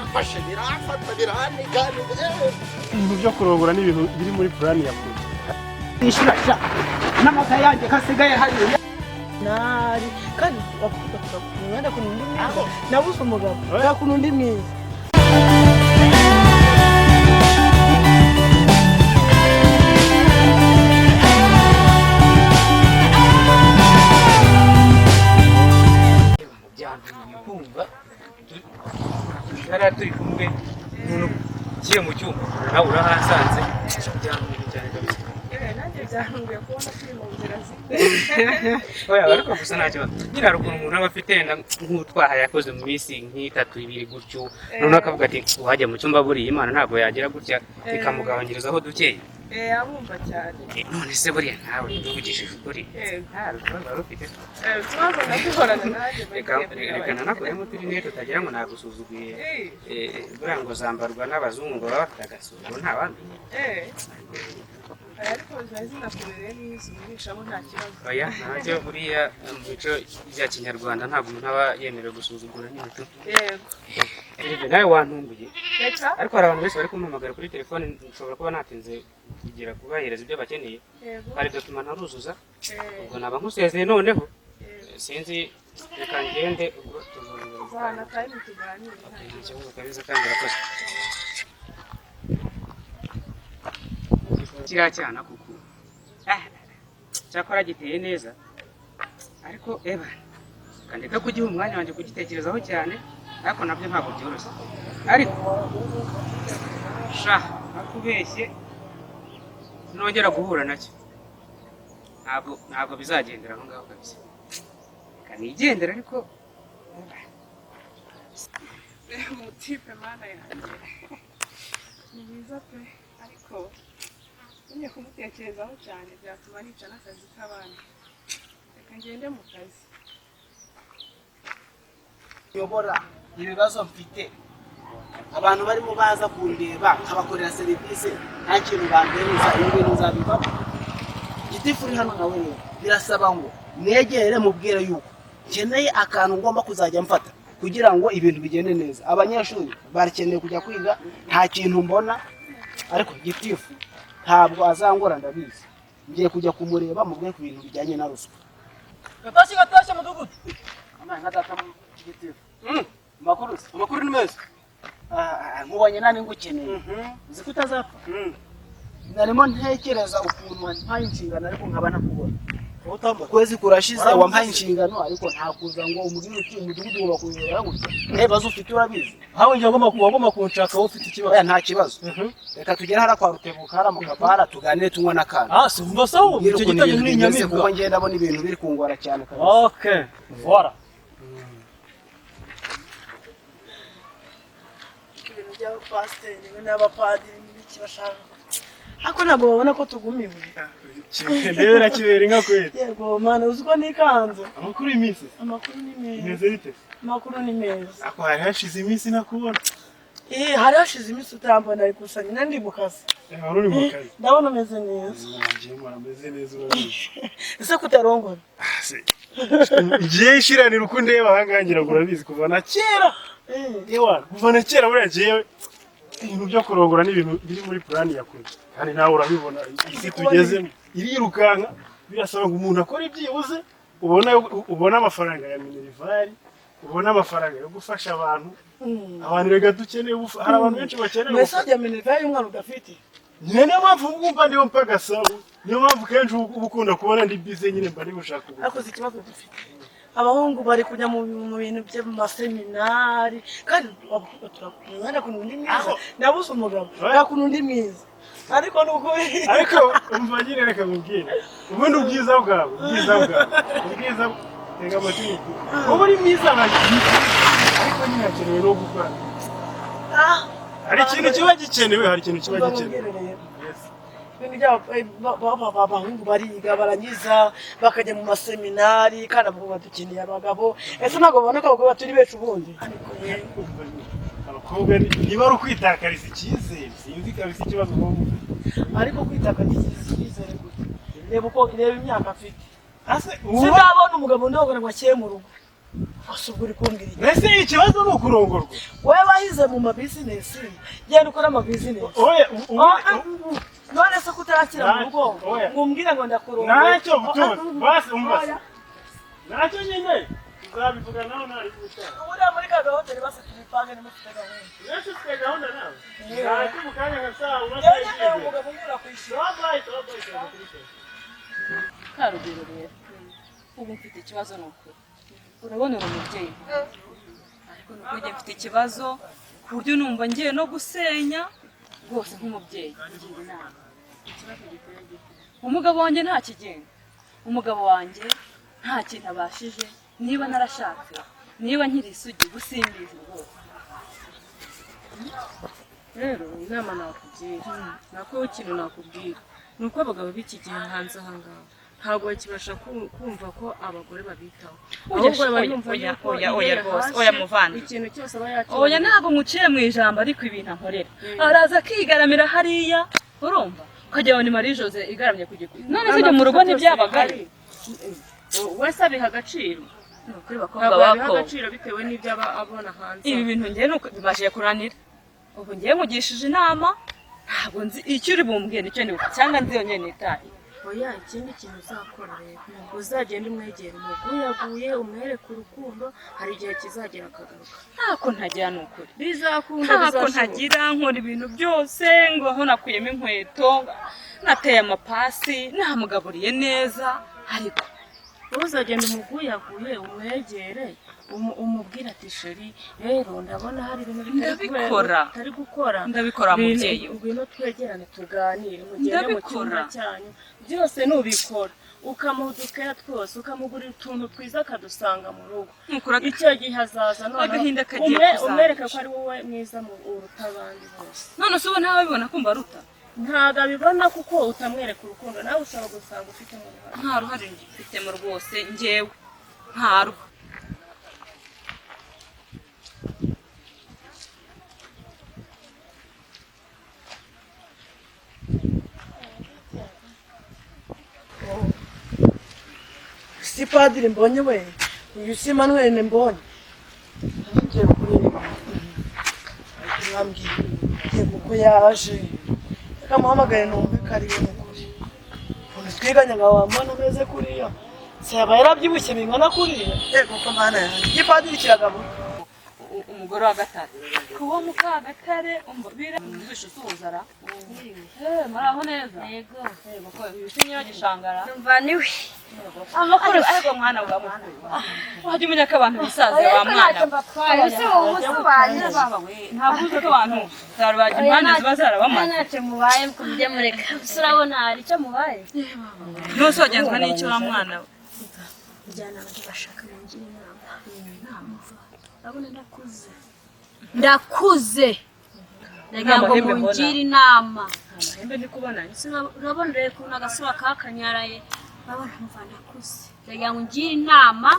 byamfashe birafata biraniga ibintu byo kurongora n'ibintu biri muri plan ya kure ishirasha n'amata yanjye kasigaye hariya nari kandi wakuta tukunda kunundi mwiza nabuze umugabo yakunundi mwiza turi kumwe kiye mu cyumba nawe urahasanze byanguye cyane kabisa nanjye byanguye kubona kiri mu nzira oya ariko gusa ntacyo nyina rukuntu umuntu aba afite nk'utwaha yakoze mu minsi nk'itatu ibiri gutyo none akavuga ati wajya mu cyumba buriya Imana ntabwo yagira gutya ikamugabanyirizaho dukeya abumva cyane none se buriya nawe nduvugishije ukuri nta rukundo rufite ikibazo ndagihorana nanjye reka nanakuremo turi neza utagira ngo nagusuzuguye buriya ngo zambarwa n'abazungu ngo baba bafite agasuzuguro ntawamenya ariko ziba zinakurere n'izo umurishamo nta kibazo oya ntacyo buriya mu mico bya kinyarwanda ntabwo umuntu aba yemerewe gusuzugura n'imico yego nawe wantunguye ariko hari abantu benshi bari kumpamagara kuri telefone nshobora kuba natinze kugera kubahereza ibyo bakeneye hari dotuma ntaruzuza ubwo naba nkusezeye noneho sinzi reka ngende ubwo tuzana kandi tuganire nta kibazo kabisa kandi urakoze kiriya cyana kuko cyakora giteye neza ariko eba kandeka kugiha umwanya wanjye kugitekerezaho cyane ariko nabyo ntabwo byoroshye ariko sha nakubeshye nongera guhura nacyo ntabwo bizagendera aho ngaho kabisa kanigendera ariko umutipe mana yanjye ni mwiza pe ariko ngiye kumutekerezaho cyane byatuma nica n'akazi k'abandi reka ngende mu kazi yobora ibibazo mfite abantu barimo baza kundeba nkabakorera serivisi nta kintu bambereza ibintu nzabivamo gitifu uri hano nawe rero birasaba ngo mwegere mubwire yuko nkeneye akantu ngomba kuzajya mfata kugira ngo ibintu bigende neza abanyeshuri barakeneye kujya kwiga nta kintu mbona ariko gitifu ntabwo azangora ndabizi ngiye kujya kumureba mubwiye ku bintu bijyanye na ruswa gatashye mudugudu nka data mu gitifu amakuru ni meza nkubonye nani ngukeneye uzi ko utazapfa narimo ntekereza ukuntu wampaye inshingano ariko nkaba nakubona ukwezi kurashize wampaye inshingano ariko ntakuza ngo umubwire uti umudugudu ugomba kuyobora gutya ntibazo ufite urabizi hawe ngiye ngomba kunshaka wowe ufite ikibazo nta kibazo reka tugere hara kwa Rutebuka hara mu kabara tuganire tunywa n'akana simba sawa icyo gitanye muri nyamibwa kuko ngiye ndabona ibintu biri kungora cyane kabisa okay voilà ibintu by'abapasiteri n'abapadiri n'iki bashaka ariko ntabwo babona ko tugumiwe ndebera kibera inka kweli yego mana uziko nikanze amakuru y'iminsi amakuru ni meza meze bite amakuru ni meza ako hari hashize iminsi nakubona hari hashize iminsi utambona ariko usa nyine ndi mu kazi wari uri mu kazi ndabona umeze neza ngiye mbona meze neza urabizi ese kutarongora ngiye ishiranira uko ndeba ahangaha urabizi kuva na kera kuva na kera buriya ngiyewe ibintu byo kurongora n'ibintu biri muri plan ya kure kandi nawe urabibona isi tugezemo irirukanka birasaba ngo umuntu akore ibyibuze ubona amafaranga ya minervari ubona amafaranga yo gufasha abantu rega dukeneye hari abantu benshi bakeneye message ya minervari y'umwana udafite niyo mpamvu ngumva ndiho mpaka sabu niyo mpamvu kenshi ubukunda kubona ndi busy nyine mba gushaka ariko ikibazo dufite abahungu bari kujya mu bintu by'amaseminari kandi turakunda kunundi mwiza nabuze umugabo yakunundi mwiza ariko nukuri ariko umva nyine reka mubwire ubundi ubwiza bwawe ubwiza tega amatwi ubu uri mwiza ariko nyine hakenewe no gukora hari ikintu kiba gikenewe abahungu bariga barangiza bakajya mu maseminari kandi abagabo badukeneye abagabo ese ntabwo babona ko abagabo baturi benshi ubundi abakobwa niba ari ukwitakariza icyizere sinzi kabisa ikibazo ariko kwitakariza icyizere gute reba imyaka afite sinabona umugabo ndabona ngo akeye mu rugo asubwo uri kumbwira iki? Mbese ikibazo ni ukurongorwa. Wowe wahize mu mabizinesi, genda ukora amabizinesi. Oya, None se kutarakira mu rugo ngumbwire ngo ndakurongora. ntacyo butuzi basi umva. Ntacyo nyine uzabivuga nawe ntari gushaka. Uriya muri ka gahoteli basi tubipange n'umufite gahunda. Yesu ufite gahunda nawe. Ntacyo mu kanya gasaha Yewe umugabo ngura kwishyura. Karugero rero ubu mfite ikibazo n'ukuri urabona uri umubyeyi ariko nuko njye mfite ikibazo ku buryo numva ngiye no gusenya rwose nk'umubyeyi ngira inama umugabo wanjye nta kigenga umugabo wanjye nta kintu abashije niba narashatse niba nkiri isugi gusimbiza rwose rero inama nakugira nako ikintu nakubwira ni uko abagabo b'iki gihe hanze aha ngaha ntabwo bakibasha kumva ko abagore babitaho ahubwo barumva yuko oya rwose oya muvandi ikintu cyose aba yakira oya ntabwo muciye mu ijambo ariko ibintu ankorera araza akigaramira hariya urumva ukajya ni Marie Jose igaramye ku gikuta none se mu rugo ntibyabagari wese abiha agaciro nukuri bakobwa ntabwo abiha bako agaciro bitewe n'ibyo aba abona hanze ibi bintu ngiye nuko bimaje kuranira ubu ngiye nkugishije inama ntabwo nzi icyo uri bumbwiye nicyo ndibuka cyangwa nzi yonyine nitaye oya ikindi kintu uzakora rero uzagenda umwegera umuguyaguye umwereke urukundo hari igihe kizagera akagaruka ntako ntagira nukuri bizakunda ntako bizashoboka ntagira nkora ibintu byose ngo aho nakuyemo inkweto nateye amapasi namugaburiye neza ariko uzagenda umuguyaguye umwegere umubwira ati sheri rero ndabona hari ibintu bitari gukora ndabikora mubyeyi ngwino twegerane tuganire mugende mu cyumba cyanyu byose nubikora ukamuha udukera twose ukamugurira utuntu twiza akadusanga mu rugo icyo gihe azaza umwereka ko ari wowe mwiza uruta abandi bose none se ubu ntawe bibona kumva aruta ntabwo abibona kuko utamwereka urukundo nawe ushobora gusanga ufite mu ruhare nta ruhare mfitemo rwose njyewe ntarwo Si padiri mbonye we uyu si Manuel mbonye ngiye kureba arambwira yego yaje kamuhamagaye numve kari we mukuri ubu twiganye ngo wamana ameze kuriya se yaba yarabyibushye bingana kuriya yego ko mana yanjye igipadiri kiragabo umugore wa gatare kuba mukagatare umbira mubisho suzara maraho neza yego ko ibishinyo gishangara numva niwe amakuru ariko mwana wa wajye umenya ko abantu bisaze wa mwana ese wowe usobaye ntabwo uzi ko abantu zarbaje impande ziba zarabamaze ntacyo mubaye kubye mureka urabona hari icyo mubaye nose wagenzwa n'icyo wa mwana we njyana abandi bashaka mungira inama urabona ndakuze ndagira ngo mungire inama amahembe ndi kubona urabona rero ukuntu agasura kakanyaraye urabona mva ndakuze ndagira ngo ngire inama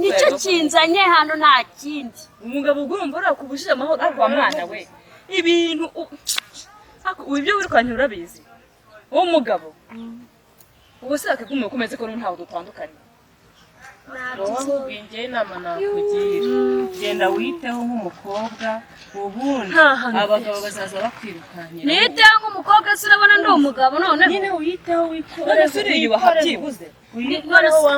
nicyo kinzanye hano nta kindi umugabo ugomba urakubujije amahoro kwa mwana we ibintu ibyo wirukanye urabizi uwo mugabo ubu se akigume ukomeze ko ntawe dutandukanye wowe ngiye inama nakugira genda witeho nk'umukobwa ubundi abagabo bazaza bakwirukanye niteho nk'umukobwa se urabona ndi umugabo none nyine witeho wikore se uriyubaha byibuze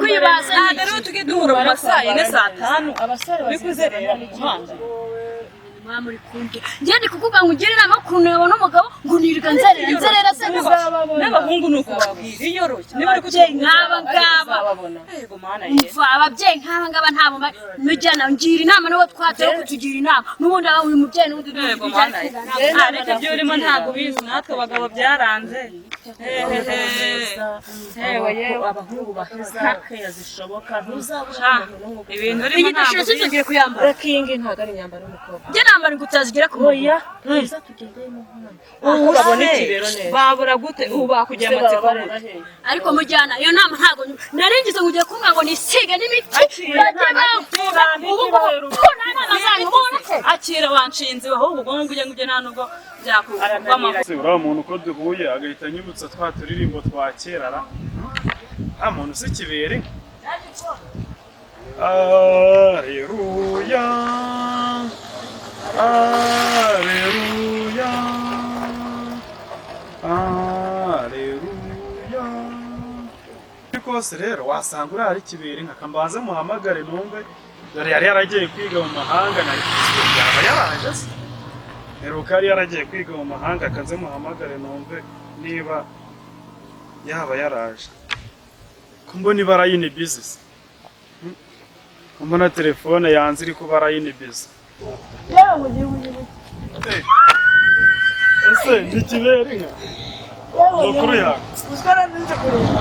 kwibaza ntabwo ariho tujye duhura mu masaa yine saa tanu abasore uri kuzerera mu muhanda muri kumbi njye ndi kukuvuga ngo ugire inama y'ukuntu yabona umugabo ngo nirika nzerera se n'abahungu ni uko babwira iyoroshye niba uri ababyeyi nk'aba ngaba yego mana ye umva ababyeyi nk'aba ngaba ntabwo mujyana ngira inama n'uwo twateye kutugira inama n'ubundi aba uyu mubyeyi n'ubundi yego mana ye ariko ibyo urimo ntabwo bizi natwe abagabo byaranze hewe yewe abahungu baheza keya zishoboka ntuzabura ibintu urimo ntabwo bizi tugiye kuyambara reka iyi ngiyi ntabwo ari imyambaro y'umukobwa nambara ingutazigira ku oya neza tugendeye mu muhanda ubu babona ikibero neza babura gute ubu bakujya amatsiko ariko mujyana iyo nama ntabwo naringize ngo ugiye kuvuga ngo nisige n'imiti bajye bamvura ubu ko nama zanyu ubona se akira wanshinze ahubwo ubwo ngubwo ujye nta nubwo byakukwamo uriya muntu uko duhuye agahita anyibutsa twa turirimbo twa kera nta muntu uzi kibere Aleluya, aleluya, aleluya. Kose rero wasanga uri ari kibiri nkakambanze muhamagare numve dore yari yaragiye kwiga mu mahanga na yaba yaraje se heruka yari yaragiye kwiga mu mahanga akaze muhamagare numve niba yaba yaraje kumbona ibara yini business kumbona telefone yanze iri kubara yini business yewe yewe ese ndikibere nka makuru yawe uskara nje kureba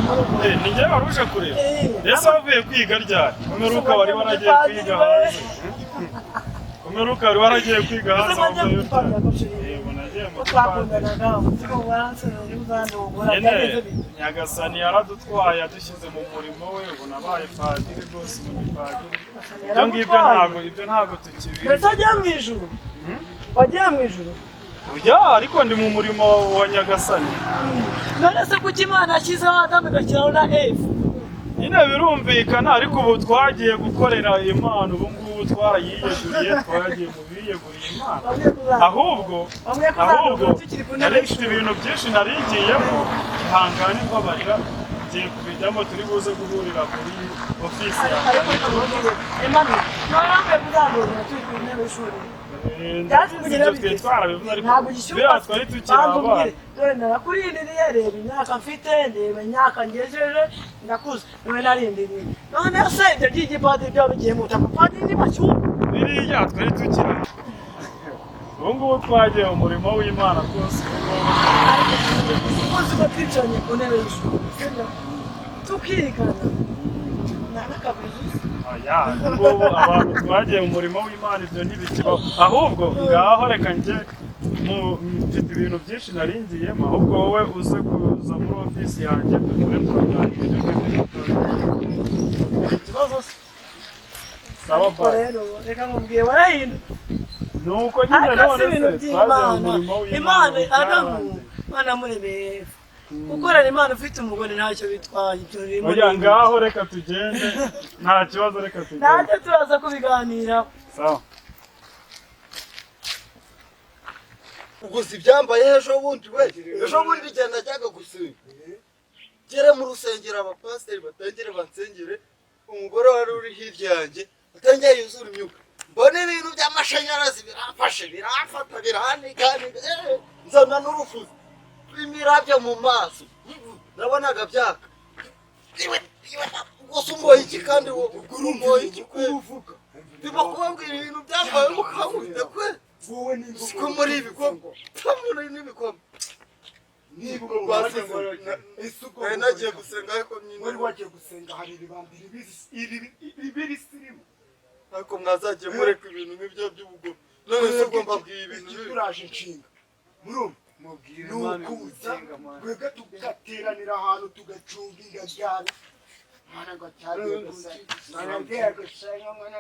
ni njye wari uje kureba ese wavuye kwiga ryari umeruka wari waragiye kwiga hanze umeruka wari waragiye kwiga hanze wavuye yego nagiye mu twakundanaga umutima waranse n'ubandi ugora Nyagasani yaradutwaye adushyize mu murimo we ubu nabaye padiri rwose mu gipadiri ibyo ntabwo tukibizi mbese wagiye mu ijuru wagiye mu ijuru ujya ariko ndi mu murimo wa Nyagasani none se kuki Imana yashyizeho Adamu igashyiraho na Eva nyine birumvikana ariko ubu twagiye gukorera Imana ubu ngubu twarayiyeguriye twagiye mu biyeguriye Imana ahubwo nari mfite ibintu byinshi narigiyemo ihangane mbabarira ngiye kubijyamo turi buze guhurira kuri ofisi yawe Imana ntarambe kuzamura turi ku ntebe y'ishuri ntabwo gishyuka twari tukiri abana dore narakurindiriye reba imyaka mfite ndeba imyaka ngejeje ndakuze niwe narindiriye none se ibyo by'igipadiri byaba bigiye mu butaka padiri ni mashyuka biriya twari tukiri ubu ngubu twagiye mu murimo w'Imana rwose uzi ko twicaranye ku ntebe y'ishuri tukigana ngubu abantu twagiye mu murimo w'Imana ibyo ntibikibaho ahubwo ngaho reka njye mfite ibintu byinshi naringiyemo ahubwo wowe uze kuza muri ofisi yanjye tugure turaganire ikibazo se saba rero reka nkubwiye warahindutse nuko nyine none se twagiye mu murimo w'Imana Imana muremeye gukorera Imana ufite umugore ntacyo bitwaye ibyo birimo oya ngaho reka tugende nta kibazo reka tugende ntacyo turaza kubiganira sawa uguze ibyambaye ejo bundi igihe najyaga gusenga ngere mu rusengero abapasiteri batangire bansengere umugore wari uri hirya yanjye atangiye yuzura imyuka mbona ibintu by'amashanyarazi biramfata birahanika nzana n'urufuzi imirabyo mu maso nabonaga byaka gusa umboye iki kandi ugura umboye iki uvuga ndimo kubabwira ibintu byambaye mukangurire kwe siko muri ibikombe muri n'ibikombe nagiye gusenga ariko wari wagiye gusenga hari ibibambiri bibiri sirimu ariko mwazagiye mureka ibintu nk'ibyo by'ubugome none se ugomba kubwira ibintu turaje inshinga murumva nukuza twebwe tugateranira ahantu tugacunga ingabyara mwana ngo cyagiye gusenga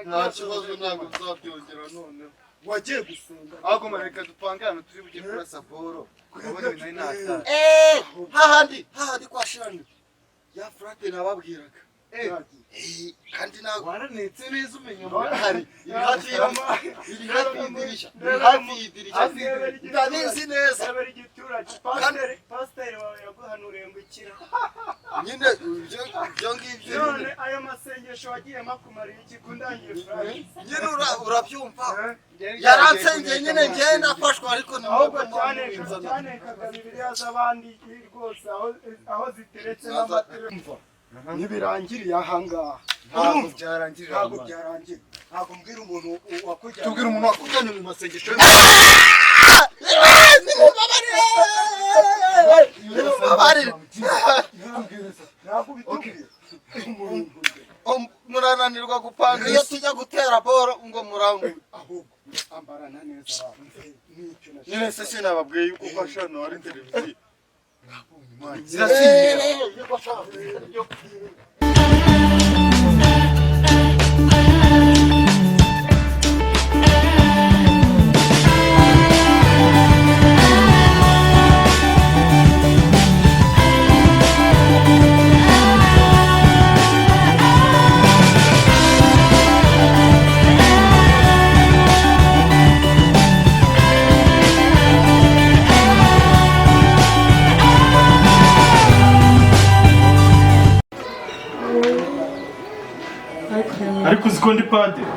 nta kibazo ntabwo tuzabyongera noneho wagiye gusenga ahubwo mareka dupange ahantu turi bujye kurasa boro hahandi kwa shirani ya frate nababwiraga kandi ntabwo waranetse neza umenya hari iri hafi y'idirishya ndabizi neza pasiteri wawe yaguhanuriye ngo ikira nyine ibyo ngibyo none ayo masengesho wagiye makumariye iki kundangiye frate nyine urabyumva yaransengeye nyine njyewe nafashwa ariko ni ahubwo cyanekaga bibiliya z'abandi rwose aho ziteretse n'amaterefone ntibirangiriye ahangaha ntabwo byarangirira ntabwo byarangira ntabwo mbwira umuntu wakujyanye tubwira umuntu wakujyanye mu masengesho murananirwa gupanga iyo tujya gutera boro ngo murangwe ahubwo ambarana neza nyine se sinababwiye yuko ufasha hano hari televiziyo ariko uzi ko ndi padiri